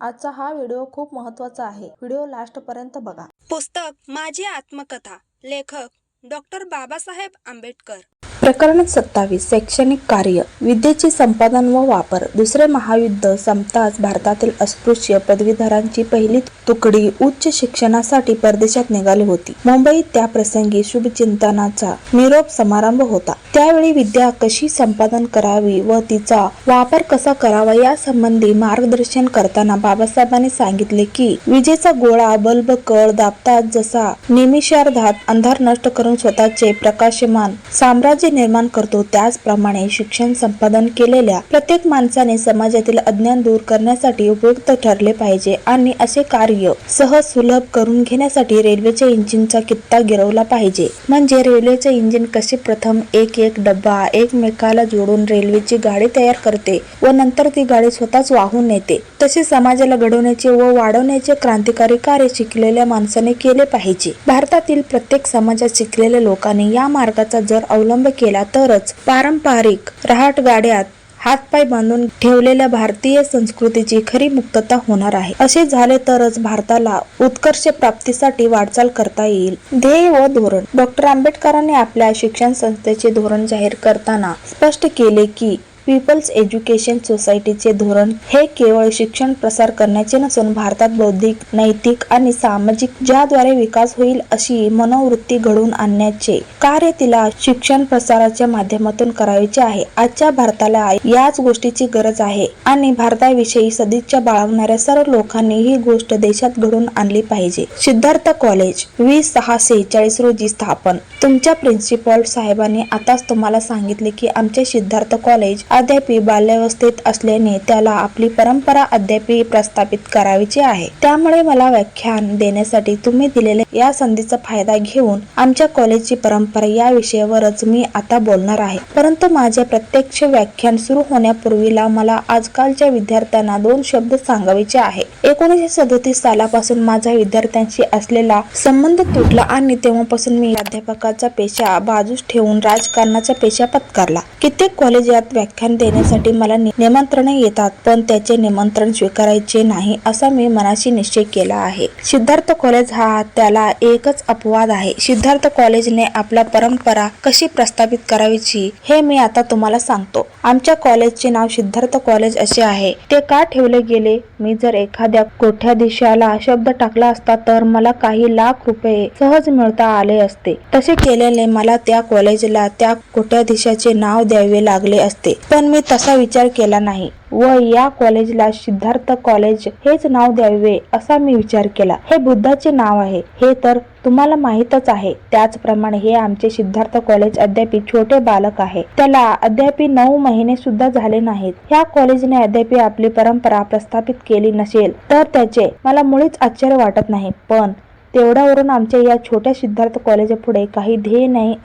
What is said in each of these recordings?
आजचा हा व्हिडिओ खूप महत्त्वाचा आहे. व्हिडिओ लास्ट पर्यंत बघा. पुस्तक माझी आत्मकथा, लेखक डॉक्टर बाबासाहेब आंबेडकर. प्रकरण 27. शैक्षणिक कार्य. विद्येचे संपादन व वापर. दुसरे महायुद्ध संपताच भारतातील अस्पृश्य पदवीधरांची पहिली तुकडी उच्च शिक्षणासाठी परदेशात निघाली होती. मुंबईत त्या प्रसंगी शुभचिंतनाचा निरोप समारंभ होता. त्यावेळी विद्या कशी संपादन करावी व तिचा वापर कसा करावा यासंबंधी मार्गदर्शन करताना बाबासाहेबांनी सांगितले की विजेचा गोळा बल्ब कळ दाबताच जसा निमिषार्धात अंधार नष्ट करून स्वतःचे प्रकाशमान साम्राज्य निर्माण करतो, त्याचप्रमाणे शिक्षण संपादन केलेल्या प्रत्येक माणसाने समाजातील अज्ञान दूर करण्यासाठी उपयुक्त ठरले पाहिजे आणि असे कार्य सहज सुलभ करून घेण्यासाठी रेल्वेच्या इंजिनचा कित्ता गिरवला पाहिजे. म्हणजे रेल्वेचे इंजिन कसे प्रथम एक एक डब्बा एकमेकाला जोडून रेल्वेची गाडी तयार करते व नंतर ती गाडी स्वतःच वाहून नेते, तसे समाजाला घडवण्याचे व वाढवण्याचे क्रांतिकारी कार्य शिकलेल्या माणसाने केले पाहिजे. भारतातील प्रत्येक समाजात शिकलेल्या लोकांनी या मार्गाचा जर अवलंब केला तरच पारंपरिक रहाटगाड्यात हातपाय बांधून ठेवलेल्या भारतीय संस्कृतीची खरी मुक्तता होणार आहे. असे झाले तरच भारताला उत्कर्ष प्राप्तीसाठी वाटचाल करता येईल. ध्येय व धोरण. डॉक्टर आंबेडकरांनी आपल्या शिक्षण संस्थेचे धोरण जाहीर करताना स्पष्ट केले की पीपल्स एज्युकेशन सोसायटीचे धोरण हे केवळ शिक्षण प्रसार करण्याचे नसून भारतात बौद्धिक, नैतिक आणि सामाजिक ज्याद्वारे विकास होईल अशी मनोवृत्ती घडवून आणण्याचे कार्य तिला शिक्षण प्रसाराच्या माध्यमातून करायचे आहे. आजच्या भारताला याच गोष्टीची गरज आहे आणि भारताविषयी सदिच्छा बाळगणाऱ्या सर्व लोकांनी ही गोष्ट देशात घडवून आणली पाहिजे. सिद्धार्थ कॉलेज 20/6/46 रोजी स्थापन. तुमच्या प्रिन्सिपॉल साहेबांनी आताच तुम्हाला सांगितले की आमचे सिद्धार्थ कॉलेज अद्यापी बाल्यावस्थेत असल्याने त्याला आपली परंपरा अद्यापी प्रस्थापित करायची आहे. त्यामुळे मला व्याख्यान देण्यासाठी तुम्ही दिलेल्या या संधीचा फायदा घेऊन आमच्या कॉलेजची परंपरा या विषयावरच मी आता बोलणार आहे. परंतु माझे प्रत्यक्ष व्याख्यान सुरू होण्यापूर्वीला मला आजकालच्या विद्यार्थ्यांना 2 शब्द सांगायचे आहे. 1937 सालापासून माझा विद्यार्थ्यांशी असलेला संबंध तुटला आणि तेव्हापासून मी प्राध्यापकाचा पेशा बाजूस ठेवून राजकारणाचा पेशा पत्करला. कित्येक कॉलेजात व्याख्यान देण्यासाठी मला निमंत्रणे येतात, पण त्याचे निमंत्रण स्वीकारायचे नाही असा मी मनाशी निश्चय केला आहे. सिद्धार्थ कॉलेज हा त्याला एकच अपवाद आहे. सिद्धार्थ कॉलेजने आपला परंपरा कशी प्रस्थापित करायची हे मी आता तुम्हाला सांगतो. आमच्या कॉलेजचे नाव सिद्धार्थ कॉलेज असे आहे. ते का ठेवले गेले? मी जर एखाद्या कोट्याधीशाला शब्द टाकला असता तर मला काही लाख रुपये सहज मिळता आले असते. तसे केल्याने मला त्या कॉलेजला त्या कोट्याधीशाचे नाव द्यावे लागले असते, पण मी तसा विचार केला नाही व या कॉलेजला सिद्धार्थ कॉलेज हेच नाव द्यावे असा मी विचार केला. हे बुद्धाचे नाव आहे हे तर तुम्हाला माहीतच आहे. त्याचप्रमाणे हे आमचे सिद्धार्थ कॉलेज अद्यापी छोटे बालक आहे. त्याला अद्यापी 9 महिने सुद्धा झाले नाहीत. ह्या कॉलेजने अद्यापी आपली परंपरा प्रस्थापित केली नसेल तर त्याचे मला मुळीच आश्चर्य वाटत नाही. पण तेवढ्यावरून आमच्या या छोट्या सिद्धार्थ कॉलेज पुढे काही ध्येय नाही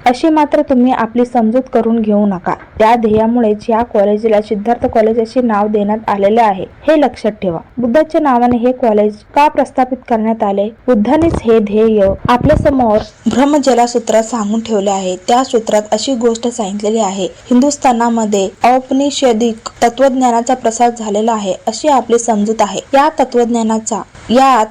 अशी मात्र तुम्ही आपली समजूत करून घेऊ नका. त्या ध्येयामुळेच या कॉलेजला सिद्धार्थ कॉलेज असे नाव देण्यात आलेले आहे हे लक्षात ठेवा. बुद्धाच्या नावाने हे कॉलेज का प्रस्थापित करण्यात आले? बुद्धानेच हे ध्येय आपल्या समोर ब्रह्मजला सूत्रात सांगून ठेवले आहे. त्या सूत्रात अशी गोष्ट सांगितलेली आहे, हिंदुस्थानामध्ये औपनिषदिक तत्वज्ञानाचा प्रसार झालेला आहे अशी आपली समजूत आहे. या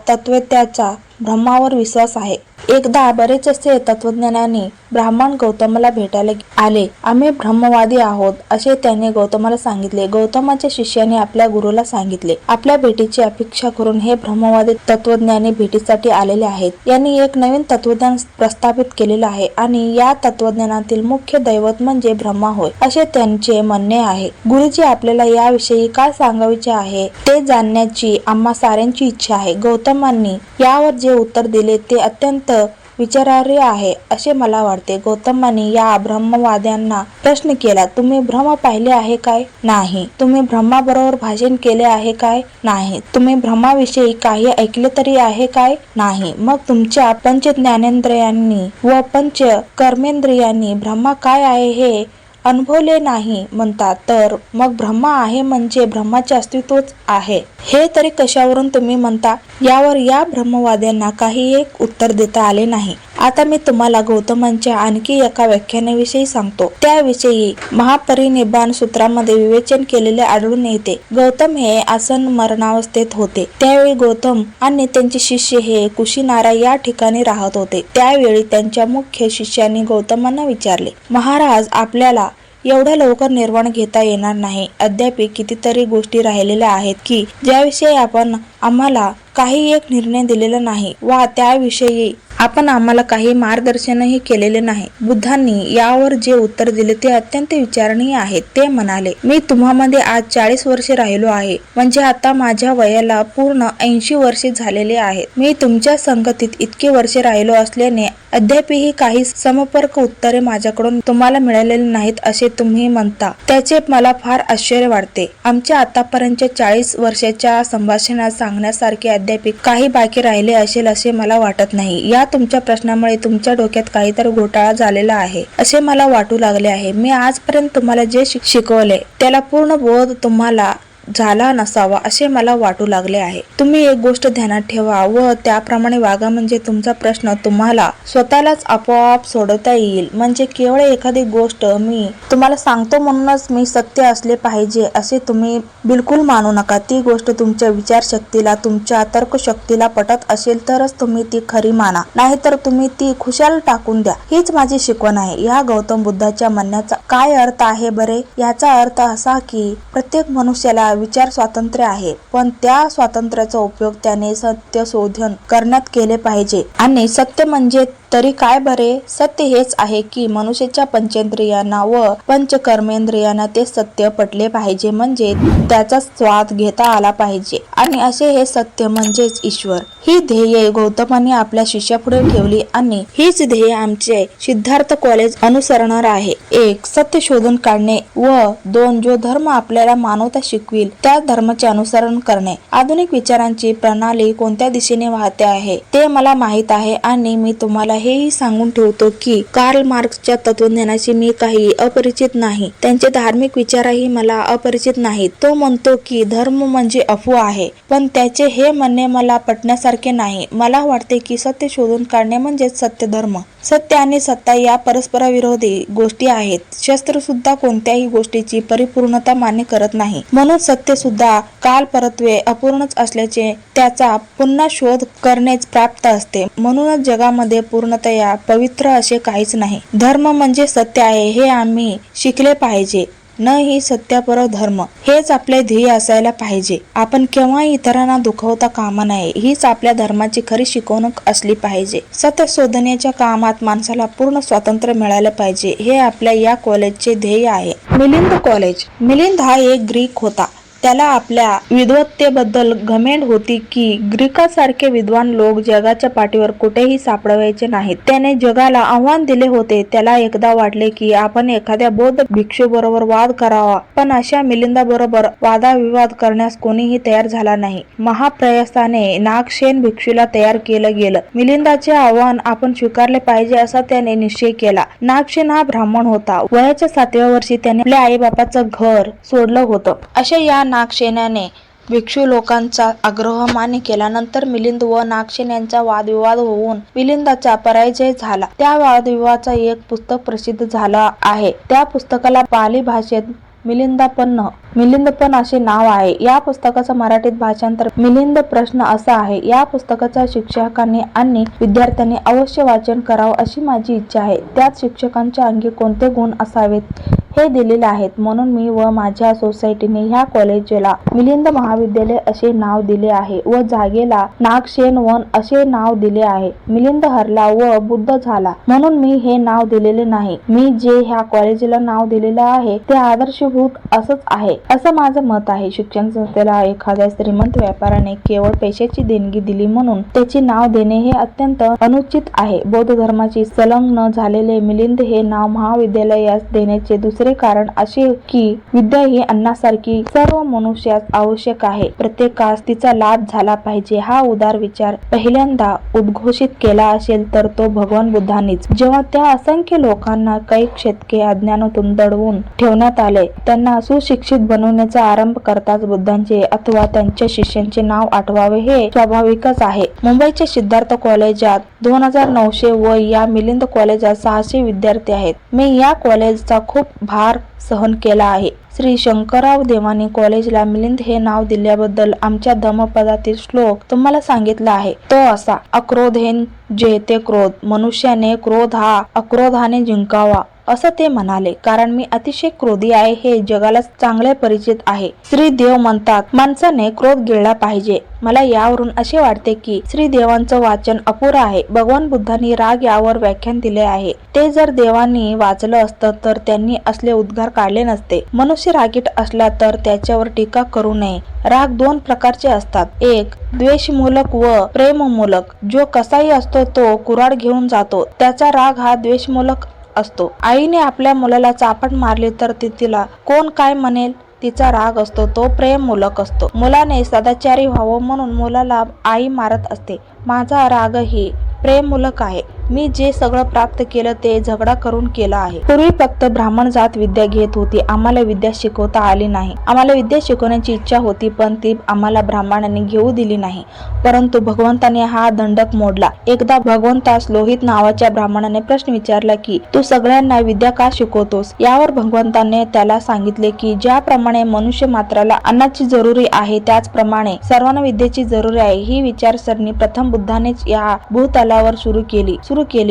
तत्वत्याचा ब्रह्मावर विश्वास आहे. एकदा बरेच असे तत्वज्ञानाने ब्राह्मण गौतमाला भेटायला आले. आम्ही ब्रह्मवादी आहोत असे त्याने गौतमाला सांगितले. गौतमाच्या शिष्याने आपल्या गुरुला सांगितले. आपल्या भेटीची अपेक्षा करून हे ब्रह्मवादी तत्वज्ञानी भेटीसाठी आलेले आहेत. यांनी एक नवीन तत्वज्ञान प्रस्थापित केलेले आहे आणि या तत्वज्ञानातील मुख्य दैवत म्हणजे ब्रह्मा होय असे त्यांचे म्हणणे आहे. गुरुजी आपल्याला याविषयी काय सांगायचे आहे ते जाणण्याची आम्हा साऱ्यांची इच्छा आहे. गौतमांनी यावर जे उत्तर दिले ते अत्यंत विचारार्ह आहे असे मला वाटते. गौतमांनी या ब्रह्मवाद्यांना प्रश्न केला, तुम्ही ब्रह्म पाहिले आहे काय? नाही. तुम्ही ब्रह्माबरोबर भाषण केले आहे काय? नाही. तुम्ही ब्रह्माविषयी काही ऐकले तरी आहे काय? नाही. मग तुमच्या पंच ज्ञानेंद्रियांनी व पंच कर्मेंद्रियांनी ब्रह्मा काय आहे हे अनुभवले नाही म्हणतात, तर मग ब्रह्मा आहे म्हणजे ब्रह्माचे अस्तित्वच आहे हे तरी कशावरून तुम्ही म्हणता? यावर या ब्रह्मवाद्यांना काही एक उत्तर देता आले नाही आता मी तुम्हाला गौतमांच्या आणखी एका व्याख्यानाविषयी सांगतो. त्याविषयी महापरिनिब्बाण सूत्रामध्ये विवेचन केलेले आढळून येते. गौतम हे आसन मरणावस्थेत होते. त्यावेळी गौतम आणि त्यांचे शिष्य हे कुशीनारा या ठिकाणी राहत होते. त्यावेळी त्यांच्या मुख्य शिष्यांनी गौतमांना विचारले, महाराज, आपल्याला एवढ्या लवकर निर्वाण घेता येणार नाही. अद्याप कितीतरी गोष्टी राहिलेल्या आहेत की ज्याविषयी आपण आम्हाला काही एक निर्णय दिलेला नाही वा त्याविषयी आपण आम्हाला काही मार्गदर्शनही केलेले नाही. बुद्धांनी यावर जे उत्तर दिले ते अत्यंत विचारणीय आहे. ते म्हणाले, मी तुम्हामध्ये आज 40 वर्षे राहिलो आहे, म्हणजे आता माझ्या वयाला पूर्ण 80 वर्षे झालेले आहेत. मी तुमच्या संगतीत इतके वर्षे राहिलो असल्याने अद्यापही काही समर्पक उत्तरे माझ्याकडून तुम्हाला मिळालेली नाहीत असे तुम्ही म्हणता. त्याचे मला फार आश्चर्य वाटते. आमच्या आतापर्यंतच्या 40 वर्षाच्या संभाषणात सांगण्यासारखे अद्याप काही बाकी राहिले असेल असे मला वाटत नाही. या तुमच्या प्रश्नामुळे तुमच्या डोक्यात काहीतरी घोटाळा झालेला आहे असे मला वाटू लागले आहे. मी आजपर्यंत तुम्हाला जे शिकवले त्याला पूर्ण बोध तुम्हाला झाला नसावा असे मला वाटू लागले आहे. तुम्ही एक गोष्ट ध्यानात ठेवा व त्याप्रमाणे वागा, म्हणजे तुमचा प्रश्न तुम्हाला स्वतःलाच आपोआप सोडवता येईल. म्हणजे केवळ एखादी गोष्ट मी तुम्हाला सांगतो म्हणूनच मी सत्य असले पाहिजे असे तुम्ही बिलकुल मानू नका. ती गोष्ट तुमच्या विचारशक्तीला, तुमच्या तर्कशक्तीला पटत असेल तरच तुम्ही ती खरी माना, नाहीतर तुम्ही ती खुशाल टाकून द्या. हीच माझी शिकवण आहे. या गौतम बुद्धाच्या म्हणण्याचा काय अर्थ आहे बरे? याचा अर्थ असा की प्रत्येक मनुष्याला विचार स्वातंत्र्य आहे, पण त्या स्वातंत्र्याचा उपयोग त्याने सत्य शोधन करण्यात केले पाहिजे. आणि सत्य म्हणजे तरी काय बरे? सत्य हेच आहे की मनुष्याच्या पंचेंद्रियांना व पंचकर्मेंद्रियांना ते सत्य पटले पाहिजे, म्हणजे त्याचा स्वाद घेता आला पाहिजे. आणि असे हे सत्य म्हणजेच ईश्वर. ही ध्येय गौतमांनी आपल्या शिष्यापुढे ठेवली आणि हीच ध्येय आमचे सिद्धार्थ कॉलेज अनुसरणार आहे. 1. सत्य शोधून काढणे व 2. जो धर्म आपल्याला मानवता शिकविल त्या धर्माचे अनुसरण करणे. आधुनिक विचारांची प्रणाली कोणत्या दिशेने वाहते आहे ते मला माहीत आहे आणि मी तुम्हाला हेही सांगून ठेवतो की कार्ल मार्क्सच्या तत्वज्ञानाशी मी काही अपरिचित नाही. त्यांचे धार्मिक विचारही मला अपरिचित नाहीत. तो म्हणतो की धर्म म्हणजे अफवा आहे, पण त्याचे हे म्हणणे मला पटण्यासारखे नाही. मला वाटते की सत्य शोधून काढणे म्हणजे सत्य धर्म. सत्य आणि सत्ता या परस्परविरोधी गोष्टी आहेत. शस्त्र सुद्धा कोणत्याही गोष्टीची परिपूर्णता मान्य करत नाही, म्हणून सत्य सुद्धा काल परत्वे अपूर्णच असल्याचे त्याचा पुन्हा शोध करण्यास प्राप्त असते. म्हणूनच जगामध्ये पूर्णतया पवित्र असे काहीच नाही. धर्म म्हणजे सत्य आहे हे आम्ही शिकले पाहिजे. न ही सत्यापर धर्म हेच आपले ध्येय असायला पाहिजे. आपण केव्हाही इतरांना दुखवता कामा नये, हीच आपल्या धर्माची खरी शिकवणूक असली पाहिजे. सत्य शोधण्याच्या कामात माणसाला पूर्ण स्वातंत्र्य मिळाले पाहिजे, हे आपल्या या कॉलेजचे ध्येय आहे. मिलिंद कॉलेज. मिलिंद हा एक ग्रीक होता. त्याला आपल्या विद्वत्तेबद्दल घमेंड होती की ग्रीकांसारखे विद्वान लोक जगाच्या पाठीवर कुठेही सापडवायचे नाहीत. त्याने जगाला आव्हान दिले होते. त्याला एकदा वाटले की आपण एखाद्या बौद्ध भिक्षू बरोबर वाद करावा, पण अशा मिलिंदाबरोबर वादाविवाद करण्यास कोणीही तयार झाला नाही. महाप्रयासाने नागसेन भिक्षूला तयार केलं गेलं. मिलिंदाचे आव्हान आपण स्वीकारले पाहिजे असा त्याने निश्चय केला. नागसेन हा ब्राह्मण होता. वयाच्या 7व्या वर्षी त्याने आपल्या आईबापाचं घर सोडलं होतं. अशा या नागसेनाने भिक्षू लोकांचा आग्रह मान्य केल्यानंतर मिलिंद व नागसेन यांचा वादविवाद होऊन मिलिंदाचा पराजय झाला. त्या वादविवादाचा एक पुस्तक प्रसिद्ध झालं आहे. त्या पुस्तकाला पाली भाषेत मिलिंदपण असे नाव आहे. या पुस्तकाचं मराठीत भाषांतर मिलिंद प्रश्न असं आहे. या पुस्तकाच्या शिक्षकांनी आणि विद्यार्थ्यांनी अवश्य वाचन करावं अशी माझी इच्छा आहे. त्यात शिक्षकांच्या अंगी कोणते गुण असावेत हे दिलेले आहेत. म्हणून मी व माझ्या सोसायटीने ह्या कॉलेजला मिलिंद महाविद्यालय असे नाव दिले आहे व जागेला नागसेन वन असे नाव दिले आहे. मिलिंद हरला व बुद्ध झाला म्हणून मी हे नाव दिलेले नाही. मी जे ह्या कॉलेजला नाव दिलेलं आहे ते आदर्शभूत असंच आहे असं माझं मत आहे. शिक्षण संस्थेला एखाद्या श्रीमंत व्यापाऱ्याने केवळ पैशाची देणगी दिली म्हणून त्याचे नाव देणे हे अत्यंत अनुचित आहे. बौद्ध धर्माची संलग्न झालेले मिलिंद हे नाव महाविद्यालयास देण्याचे दुसरे कारण असे की विद्या ही अन्नासारखी सर्व मनुष्यास आवश्यक आहे. प्रत्येकास तिचा लाभ झाला पाहिजे. हा उदार विचार पहिल्यांदा उद्घोषित केला असेल तर तो भगवान बुद्धांनीच. जेव्हा त्या असंख्य लोकांना कैक शतके अज्ञानातून दडवून ठेवण्यात आले, त्यांना सुशिक्षित बनवण्याचा आरंभ करताच बुद्धांचे अथवा त्यांच्या शिष्यांचे नाव आठवावे हे स्वाभाविकच आहे. मुंबईच्या सिद्धार्थ कॉलेजात 2900 व या मिलिंद कॉलेजात 600 विद्यार्थी आहेत. मी या कॉलेजचा खूप भार सहन केला आहे. श्री शंकरराव देवानी कॉलेजला मिलिंद हे नाव दिल्याबद्दल आमच्या धम्मपदातील श्लोक तुम्हाला सांगितला आहे. तो असा: अक्रोधेन जयते क्रोध, मनुष्याने क्रोध हा अक्रोधाने जिंकावा, असं ते म्हणाले. कारण मी अतिशय क्रोधी आहे हे जगाला चांगले परिचित आहे. श्री देव म्हणतात, माणसाने क्रोध गिळला पाहिजे. मला यावरून असे वाटते की श्री देवांचं वाचन अपुरं आहे. भगवान बुद्धांनी राग यावर व्याख्यान दिले आहे. ते जर देवांनी वाचलं असतं तर त्यांनी असले उद्गार काढले नसते. मनुष्य रागीट असला तर त्याच्यावर टीका करू नये. राग 2 प्रकारचे असतात, एक द्वेषमूलक व प्रेममूलक. जो कसाही असतो तो कुऱ्हाड घेऊन जातो, त्याचा राग हा द्वेषमूलक असतो. आईने आपल्या मुलाला चापट मारली तर तिला कोण काय म्हणेल, तिचा राग असतो तो प्रेममूलक असतो. मुलाने सदाचारी व्हावं म्हणून मुलाला आई मारत असते. माझा रागही प्रेममूलक आहे. मी जे सगळं प्राप्त केलं ते झगडा करून केलं आहे. पूर्वी फक्त ब्राह्मण जात विद्या घेत होती. आम्हाला विद्या शिकवता आली नाही. आम्हाला विद्या शिकवण्याची इच्छा होती, पण ती आम्हाला ब्राह्मणांनी घेऊ दिली नाही. परंतु भगवंताने हा दंडक मोडला. एकदा भगवंतास लोहित नावाच्या ब्राह्मणाने प्रश्न विचारला की तू सगळ्यांना विद्या का शिकवतोस. यावर भगवंताने त्याला सांगितले की ज्याप्रमाणे मनुष्य मात्राला अन्नाची जरुरी आहे त्याचप्रमाणे सर्वांना विद्येची जरुरी आहे. ही विचारसरणी प्रथम बुद्धानेच या भूतलावर सुरू केली.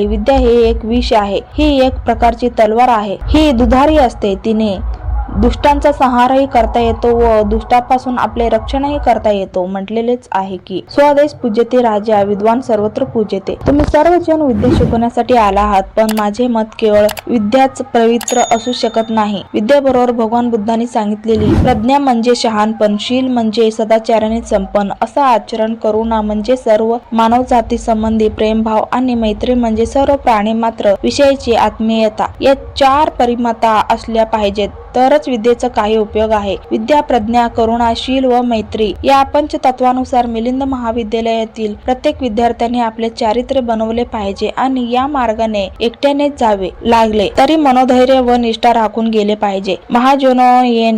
विद्या हे एक विष आहे. ही एक प्रकारची तलवार आहे. ही दुधारी असते. तिने दुष्टांचा संहारही करता येतो व दुष्टापासून आपले रक्षणही करता येतो. म्हटलेलेच आहे की स्वदेश पूज्यते राजा, विद्वान सर्वत्र पूज्यते. तुम्ही सर्वजण विद्या शिकवण्यासाठी आला आहात, पण माझे मत केवळ विद्याच पवित्र असू शकत नाही. विद्येबरोबर भगवान बुद्धांनी सांगितलेली प्रज्ञा म्हणजे शहाणपण, शील म्हणजे सदाचाराने संपन्न असं आचरण, करुणा म्हणजे सर्व मानवजाती संबंधी प्रेमभाव आणि मैत्री म्हणजे सर्व प्राणी मात्र विषयीची आत्मीयता, या 4 परिमाता असल्या पाहिजेत तरच विद्येचा काही उपयोग आहे. विद्या, प्रज्ञा, करुणा, शील व मैत्री या पंचतत्वानुसार मिलिंद महाविद्यालयातील प्रत्येक विद्यार्थ्याने आपले चारित्र्य बनवले पाहिजे आणि या मार्गाने एकट्याने जावे लागले तरी मनोधैर्य व निष्ठा राखून गेले पाहिजे. महाजनोयेन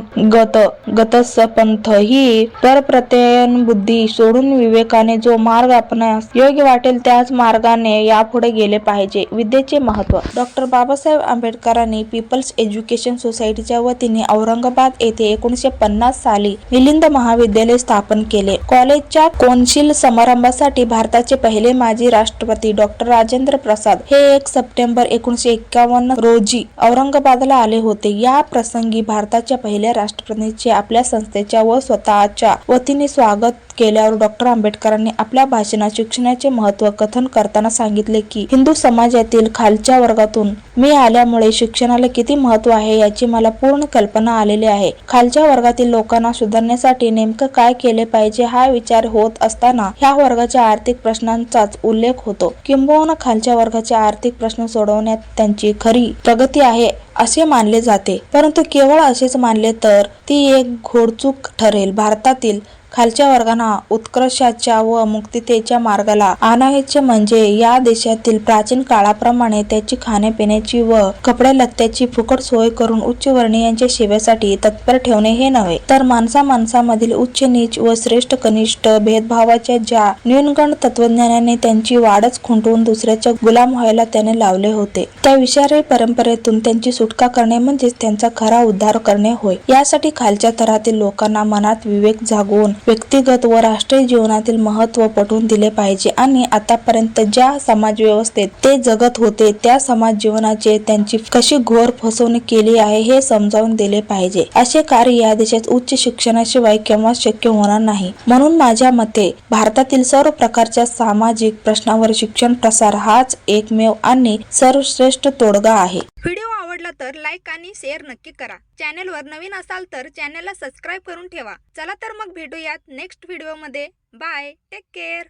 गतस पंथ ही परप्रत्ययन बुद्धी सोडून विवेकाने जो मार्ग आपणास योग्य वाटेल त्याच मार्गाने यापुढे गेले पाहिजे. विद्येचे महत्त्व. डॉक्टर बाबासाहेब आंबेडकरांनी पीपल्स एज्युकेशन सोसायटीच्या वतीने औरंगाबाद येथे 1950 साली मिलिंद महाविद्यालय स्थापन केले. कॉलेजच्या कौन्सिल समारंभासाठी भारताचे पहिले माजी राष्ट्रपती डॉक्टर राजेंद्र प्रसाद हे 1 सप्टेंबर 1951 रोजी औरंगाबादला आले होते. या प्रसंगी भारताच्या पहिल्या राष्ट्रपतींचे आपल्या संस्थेच्या व स्वतःच्या वतीने स्वागत केल्यावर डॉक्टर आंबेडकरांनी आपल्या भाषणात शिक्षणाचे महत्त्व कथन करताना सांगितले की हिंदू समाजातील खालच्या वर्गातून मी आल्यामुळे शिक्षणाला किती महत्त्व आहे याची मला पूर्ण कल्पना आलेली आहे. खालच्या वर्गातील लोकांना सुधारण्यासाठी नेमकं काय केले पाहिजे हा विचार होत असताना ह्या वर्गाच्या आर्थिक प्रश्नांचाच उल्लेख होतो. किंबहुना खालच्या वर्गाचे आर्थिक प्रश्न सोडवण्यात त्यांची खरी प्रगती आहे असे मानले जाते. परंतु केवळ असेच मानले तर ती एक घोडचूक ठरेल. भारतातील खालच्या वर्गांना उत्कर्षाच्या व मुक्ततेच्या मार्गाला आणायचे म्हणजे या देशातील प्राचीन काळाप्रमाणे त्याची खाण्यापिण्याची व कपड्यालत्त्याची फुकट सोय करून उच्चवर्णीयांच्या सेवेसाठी तत्पर ठेवणे हे नव्हे, तर माणसामधील उच्च नीच व श्रेष्ठ कनिष्ठ भेदभावाच्या ज्या न्यूनगंड तत्वज्ञानाने त्यांची वाढच खुंटवून दुसऱ्याच्या गुलाम व्हायला त्याने लावले होते, त्या विषारी परंपरेतून त्यांची सुटका करणे म्हणजेच त्यांचा खरा उद्धार करणे होय. यासाठी खालच्या थरातील लोकांना मनात विवेक जागवून व्यक्तिगत व राष्ट्रीय जीवनातील महत्त्व पटवून दिले पाहिजे आणि आतापर्यंत ज्या समाज व्यवस्थेत ते जगत होते त्या समाज जीवनाचे त्यांची कशी घोर फसवणूक केली आहे हे समजावून दिले पाहिजे. असे कार्य या देशात उच्च शिक्षणाशिवाय केव्हाच शक्य होणार नाही. म्हणून माझ्या मते भारतातील सर्व प्रकारच्या सामाजिक प्रश्नावर शिक्षण प्रसार हाच एकमेव आणि सर्वश्रेष्ठ तोडगा आहे. व्हिडिओ आवडला तर लाईक आणि शेअर नक्की करा. चॅनलवर नवीन असाल तर चॅनलला सबस्क्राईब करून ठेवा. चला तर मग भेटूयात नेक्स्ट व्हिडिओमध्ये. Bye, take care.